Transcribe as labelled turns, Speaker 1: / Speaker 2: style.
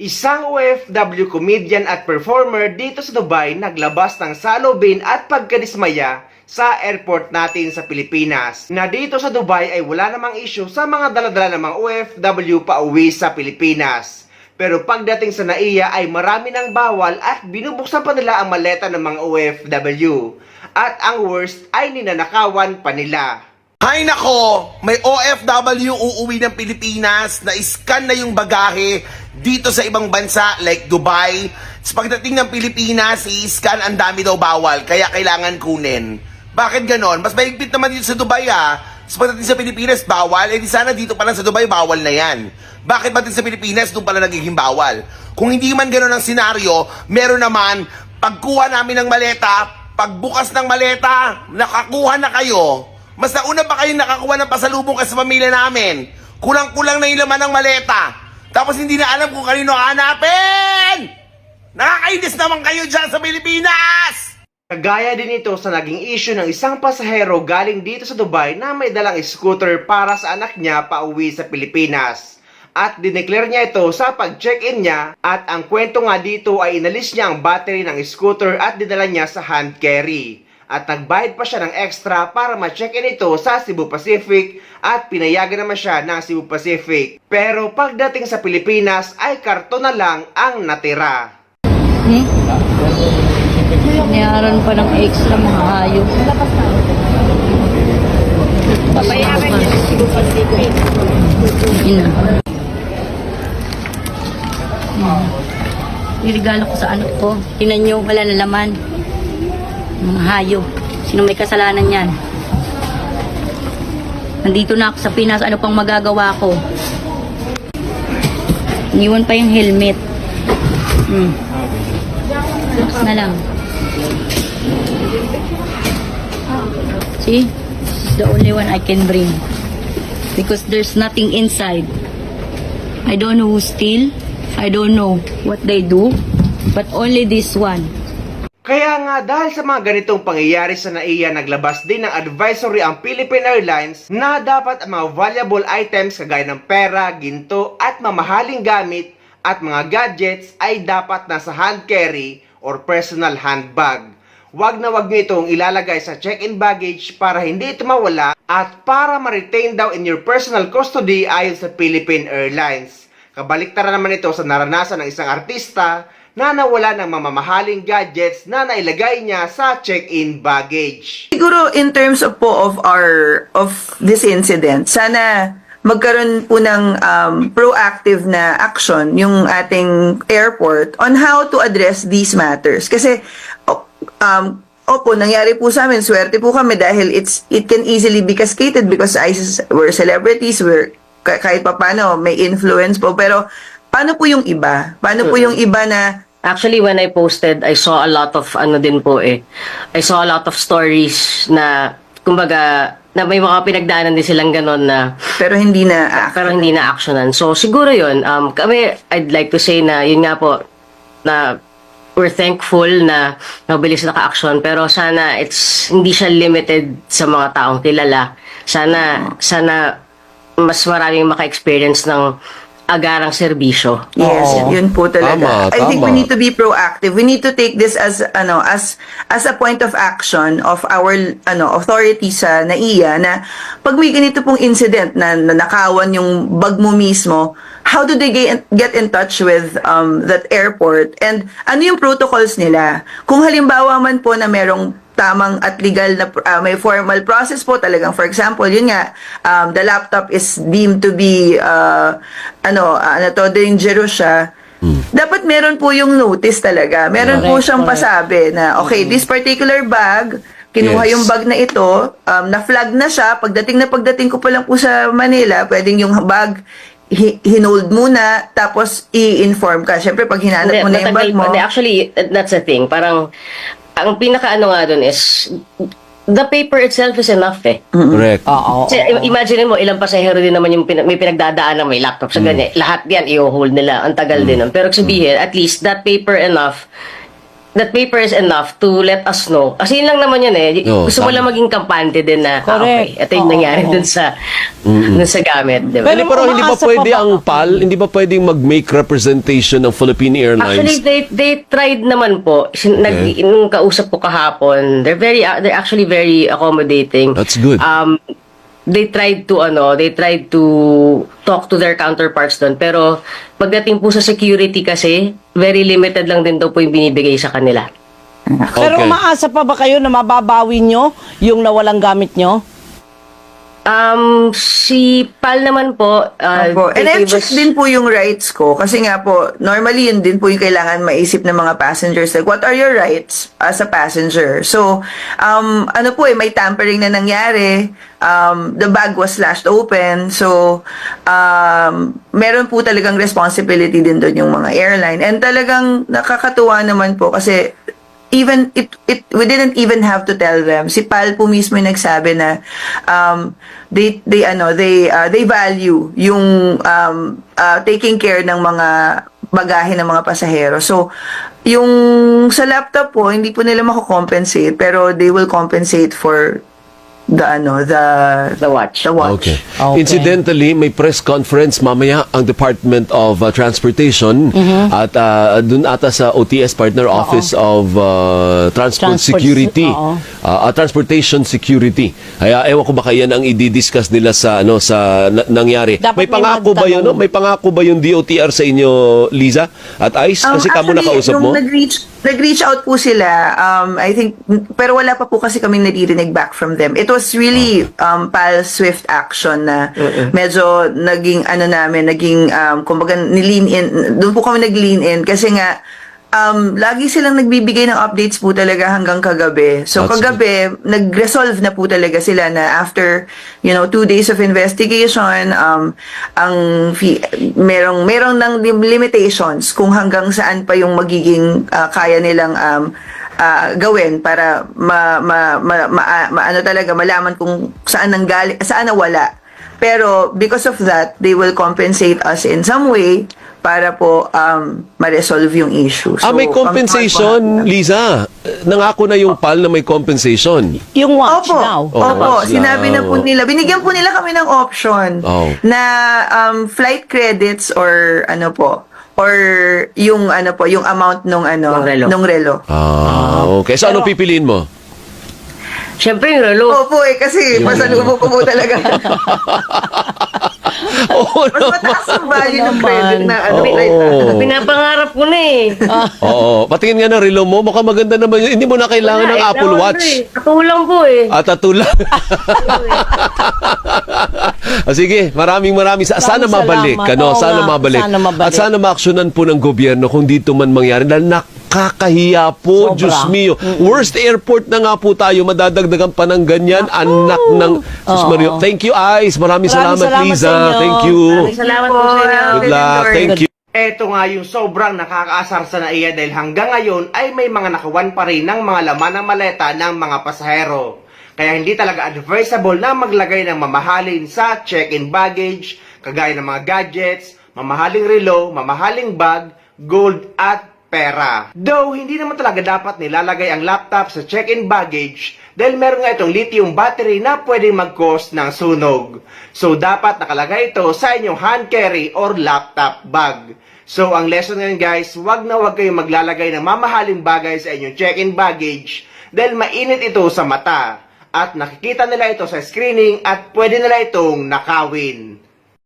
Speaker 1: Isang OFW comedian at performer dito sa Dubai naglabas ng salubin at pagkadismaya sa airport natin sa Pilipinas. Na dito sa Dubai ay wala namang issue sa mga daladala ng mga OFW pauwi sa Pilipinas. Pero pagdating sa NAIA ay marami ng bawal at binubuksan pa nila ang maleta ng mga OFW. At ang worst ay ninanakawan pa nila.
Speaker 2: Hay nako, may OFW uuwi ng Pilipinas na scan na yung bagahe dito sa ibang bansa like Dubai. Sa pagdating ng Pilipinas, i-scan ang dami daw bawal, kaya kailangan kunin. Bakit ganon? Mas mahigpit naman dito sa Dubai Sa pagdating sa Pilipinas, bawal. Eh di sana dito pa lang sa Dubai, bawal na yan. Bakit ba din sa Pilipinas, doon pala nagiging bawal? Kung hindi man ganon ang senaryo, meron naman, pagkuha namin ng maleta, pagbukas ng maleta, nakakuha na kayo. Mas nauna pa kayong nakakuha ng pasalubong kasi sa pamilya namin. Kulang-kulang na yung laman ng maleta. Tapos hindi na alam kung kanino hanapin! Nakakainis naman kayo dyan sa Pilipinas!
Speaker 1: Kagaya din ito sa naging issue ng isang pasahero galing dito sa Dubai na may dalang scooter para sa anak niya pauwi sa Pilipinas. At dineclare niya ito sa pag-check-in niya at ang kwento nga dito ay inalis niya ang battery ng scooter at dinala niya sa hand carry. At nagbayad pa siya ng extra para ma-check-in ito sa Cebu Pacific at pinayagan naman siya ng Cebu Pacific. Pero pagdating sa Pilipinas ay karton na lang ang natira.
Speaker 3: Niyaran pa ng extra mga hayop.
Speaker 4: Papayagan niya sa Cebu Pacific.
Speaker 3: Ina. Niregalo ko sa anak ko. Tinan nyo, wala na laman. Mga hayop. Sino may kasalanan yan? Nandito na ako sa Pinas. Ano pang magagawa ko? Iniwan pa yung helmet. Tapos na lang. See? This is the only one I can bring. Because there's nothing inside. I don't know who steal. I don't know what they do. But only this one.
Speaker 1: Kaya nga dahil sa mga ganitong pangyayari sa NAIA, naglabas din ng advisory ang Philippine Airlines na dapat ang mga valuable items kagaya ng pera, ginto at mamahaling gamit at mga gadgets ay dapat nasa hand carry or personal handbag. Wag na wag nyo itong ilalagay sa check-in baggage para hindi ito mawala at para ma-retain daw in your personal custody ayon sa Philippine Airlines. Kabaliktara naman ito sa naranasan ng isang artista na nawala ng mamamahaling gadgets na nailagay niya sa check-in baggage.
Speaker 5: Siguro in terms of this incident, sana magkaroon po ng proactive na action yung ating airport on how to address these matters. Kasi opo, nangyari po sa amin, swerte po kami dahil it can easily be cascaded because we're celebrities, kahit pa paano may influence po, pero paano po yung iba? Paano po yung iba na...
Speaker 4: Actually, when I posted, I saw a lot of, I saw a lot of stories na, kumbaga, na may mga pinagdaanan din silang ganon na...
Speaker 5: Pero hindi na
Speaker 4: actionan. So, siguro yun, kami, I'd like to say na, yun nga po, na we're thankful na mabilis naka-action, pero sana hindi siya limited sa mga taong kilala. Sana mas maraming maka-experience ng agarang serbisyo.
Speaker 5: Yes, yun po talaga.
Speaker 6: Tama,
Speaker 5: I think
Speaker 6: tama.
Speaker 5: we need to be proactive. We need to take this as a point of action of our authorities sa NAIA na pag may ganito pong incident na nakawan yung bag mo mismo, how do they get in touch with that airport and ano yung protocols nila? Kung halimbawa man po na merong tamang at legal na may formal process po talagang, for example, yun nga, the laptop is deemed to be dangerous siya. Dapat meron po yung notice talaga. Meron po siyang pasabi na okay, this particular bag, kinuha yung bag na ito, na-flag na siya, pagdating ko pa lang po sa Manila, pwedeng yung bag hinold muna, tapos i-inform ka. Siyempre, pag hinanap mo na yung bag mo...
Speaker 4: Actually, that's the thing. Parang, ang pinaka-ano nga dun is, the paper itself is enough
Speaker 6: Correct.
Speaker 4: Kasi imagine mo, ilang pasahero din naman yung may pinagdadaan na may laptop sa ganyan. Lahat yan, i-hold nila. Ang tagal din nun. Pero sabihin, at least, that paper enough that paper is enough to let us know. Kasi yun lang naman yun eh.
Speaker 6: Oo,
Speaker 4: Gusto mo
Speaker 6: tama.
Speaker 4: lang maging kampante din na,
Speaker 7: Correct.
Speaker 4: okay, ito yung
Speaker 7: Oo,
Speaker 4: nangyari
Speaker 7: oo.
Speaker 4: dun sa gamit. Diba?
Speaker 6: Pero hindi ba
Speaker 7: umaasa
Speaker 6: pwede
Speaker 7: pa ba
Speaker 6: ang PAL, hindi ba pwedeng mag-make representation ng Philippine
Speaker 4: Actually,
Speaker 6: Airlines?
Speaker 4: they tried naman po. Nung kausap ko kahapon, they're actually very accommodating.
Speaker 6: That's good.
Speaker 4: They tried to talk to their counterparts doon. Pero pagdating po sa security kasi, very limited lang din daw po yung binibigay sa kanila.
Speaker 7: Pero
Speaker 6: Okay.
Speaker 7: umaasa pa ba kayo na mababawi nyo yung nawalang gamit nyo?
Speaker 4: Si Pal naman po,
Speaker 5: Opo. And
Speaker 4: they
Speaker 5: I've
Speaker 4: gave
Speaker 5: checked
Speaker 4: us-
Speaker 5: din po yung rights ko kasi nga po, normally yun din po yung kailangan maisip ng mga passengers. Like, what are your rights as a passenger? So, ano po may tampering na nangyari. The bag was slashed open. So, meron po talagang responsibility din doon yung mga airline. And talagang nakakatuwa naman po kasi we didn't even have to tell them. Si Pal po mismo yung nagsabi na they value yung taking care ng mga bagahe ng mga pasahero. So yung sa laptop po hindi po nila mako-compensate pero they will compensate for the
Speaker 4: watch.
Speaker 6: Okay.
Speaker 7: Okay.
Speaker 6: Incidentally, may press conference mamaya ang Department of Transportation at dun ata sa OTS Partner Office of Transport Security.
Speaker 7: Oo.
Speaker 6: Transportation Security. Kaya ewan ko baka yan ang i-discuss nila sa nangyari.
Speaker 7: Dapat
Speaker 6: May pangako
Speaker 7: may
Speaker 6: ba yun?
Speaker 7: magtanong.
Speaker 6: May pangako ba yung DOTR sa inyo, Liza? At Ice? Kasi kamo nakausap mo?
Speaker 5: Nung nag-reach out po sila, I think, pero wala pa po kasi kami naririnig back from them. It was really Pal's swift action na medyo naging kumbaga ni-lean in, doon po kami nag-lean in kasi nga lagi silang nagbibigay ng updates po talaga hanggang kagabi. So
Speaker 6: That's
Speaker 5: kagabi, nag-resolve na po talaga sila na after 2 days of investigation, merong ng limitations kung hanggang saan pa yung magiging kaya nilang gawin para malaman kung saan nawala. Pero because of that, they will compensate us in some way para po ma-resolve yung issue. So,
Speaker 6: May compensation, Liza. Nangako na yung PAL na may compensation.
Speaker 7: Yung watch
Speaker 5: Opo,
Speaker 7: daw.
Speaker 5: opo.
Speaker 6: watch
Speaker 5: Sinabi
Speaker 6: daw.
Speaker 5: na po nila, binigyan po nila kami ng option na flight credits or yung amount nung relo.
Speaker 6: Okay. So, ano pipiliin mo?
Speaker 4: Siyempre yung relo.
Speaker 5: Opo kasi masalubong ko po talaga.
Speaker 6: Oo
Speaker 5: Mas mataas yung value ng
Speaker 7: naman.
Speaker 5: credit na flight.
Speaker 6: Oo.
Speaker 4: Pinapangarap ko na eh.
Speaker 6: Oo. Patingin nga ng relo mo. Mukhang maganda naman yun. Hindi mo na kailangan ng Apple Watch.
Speaker 4: Katulang po eh.
Speaker 6: At tatula. Sige, maraming sana mabalik.
Speaker 7: salamat. Oo
Speaker 6: Sana
Speaker 7: nga,
Speaker 6: mabalik.
Speaker 7: sana mabalik.
Speaker 6: At sana maaksyonan po ng gobyerno kung dito man mangyari. Dahil nakakahiya po,
Speaker 7: Sobra.
Speaker 6: Diyos mio. Worst airport na nga po tayo. Madadagdagan pa ng ganyan. Anak ng Sus Mario. Thank you, Ice. Maraming salamat,
Speaker 7: salamat
Speaker 6: Liza.
Speaker 7: sa inyo.
Speaker 6: Thank you.
Speaker 4: Salamat po sa inyo.
Speaker 6: Good luck. Thank you.
Speaker 1: Ito nga yung sobrang nakakaasar sa NAIA dahil hanggang ngayon ay may mga nakawan pa rin ng mga laman ng maleta ng mga pasahero. Kaya hindi talaga advisable na maglagay ng mamahalin sa check-in baggage, kagaya ng mga gadgets, mamahaling relo, mamahaling bag, gold at pera. Though, hindi naman talaga dapat nilalagay ang laptop sa check-in baggage dahil meron nga itong lithium battery na pwedeng mag-cause ng sunog. So, dapat nakalagay ito sa inyong hand carry or laptop bag. So, ang lesson ngayon guys, wag na wag kayong maglalagay ng mamahaling bagay sa inyong check-in baggage dahil mainit ito sa mata at nakikita nila ito sa screening at pwede nila itong nakawin.